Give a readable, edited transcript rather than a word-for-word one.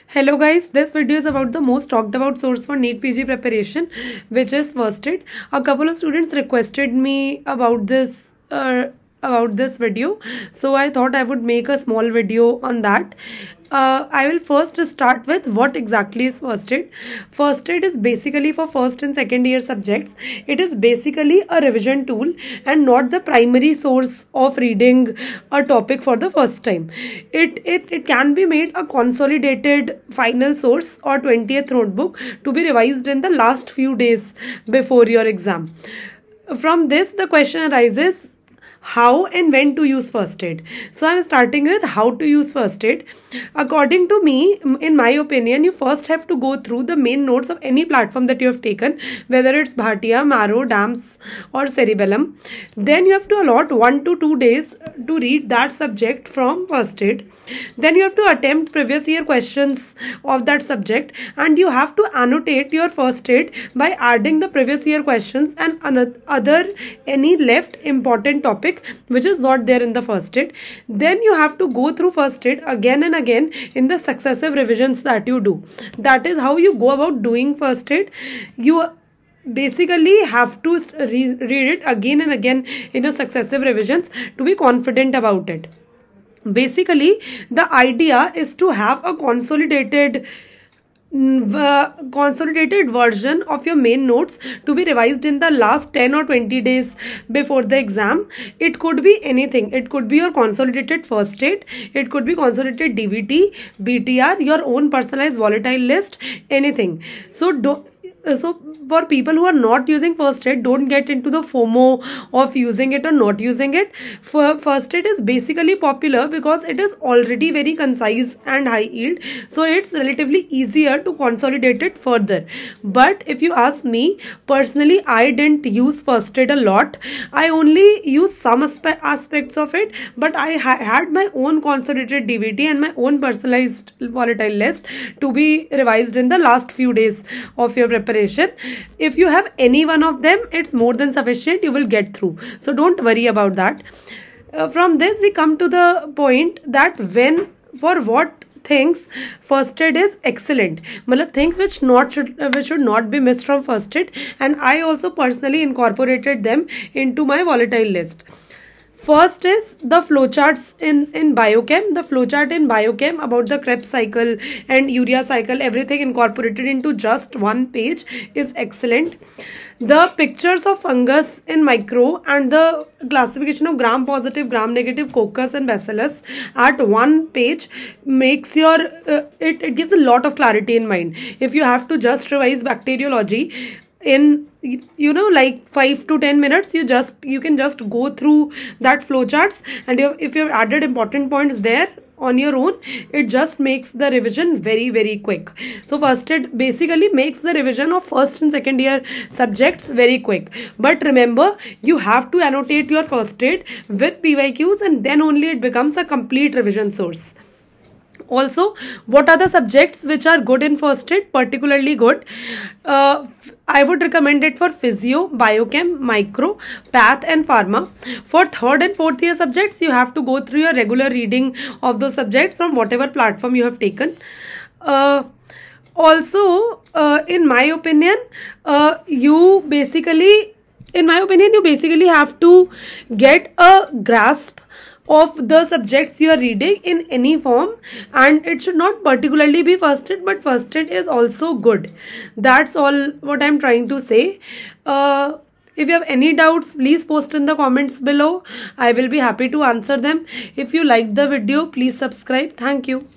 Hello guys, this video is about the most talked about source for NEET PG preparation, which is First Aid. A couple of students requested me about this video, so I thought I would make a small video on that. I will first start with what exactly is First Aid. First Aid is basically for first and second year subjects. It is basically a revision tool and not the primary source of reading a topic for the first time. It can be made a consolidated final source or 20th notebook to be revised in the last few days before your exam. From this, the question arises, how and when to use First Aid. So I'm starting with how to use First Aid. According to me, in my opinion, you first have to go through the main notes of any platform that you have taken, whether it's Bhatia, Marrow, DAMS or Cerebellum. Then you have to allot 1 to 2 days to read that subject from First Aid. Then you have to attempt previous year questions of that subject, and you have to annotate your First Aid by adding the previous year questions and any left important topic which is not there in the First Aid. Then you have to go through First Aid again and again in the successive revisions that you do. That is how you go about doing First Aid. You basically have to read it again and again in your successive revisions to be confident about it. Basically, the idea is to have a consolidated version of your main notes to be revised in the last 10 or 20 days before the exam. It could be anything. It could be your consolidated First Aid, it could be consolidated DVT, BTR, your own personalized volatile list, anything. So for people who are not using First Aid, don't get into the FOMO of using it or not using it. First Aid is basically popular because it is already very concise and high yield, so it's relatively easier to consolidate it further. But if you ask me personally, I didn't use First Aid a lot. I only used some aspects of it, but I had my own consolidated DVT and my own personalized volatile list to be revised in the last few days of your preparation. If you have any one of them, it's more than sufficient. You will get through. So don't worry about that. From this, we come to the point that for what things First Aid is excellent. Things which should not be missed from First Aid, and I also personally incorporated them into my volatile list. First is the flowcharts in Biochem. The flowchart in Biochem about the Krebs cycle and urea cycle, everything incorporated into just one page is excellent. The pictures of fungus in micro and the classification of gram positive, gram negative, coccus and bacillus at one page makes your it gives a lot of clarity in mind. If you have to just revise bacteriology in like 5 to 10 minutes, you can just go through that flowcharts, and if you have added important points there on your own, it just makes the revision very, very quick. So First Aid basically makes the revision of first and second year subjects very quick. But remember, you have to annotate your First Aid with PYQs, and then only it becomes a complete revision source. Also, what are the subjects which are good in First Aid, particularly good? I would recommend it for Physio, Biochem, Micro, Path and Pharma. For third and fourth year subjects, you have to go through your regular reading of those subjects from whatever platform you have taken. Also, in my opinion, you basically have to get a grasp of the subjects you are reading in any form, and it should not particularly be First Aid, but First Aid is also good. That's all what I'm trying to say. If you have any doubts, please post in the comments below. I will be happy to answer them. If you liked the video, please subscribe. Thank you.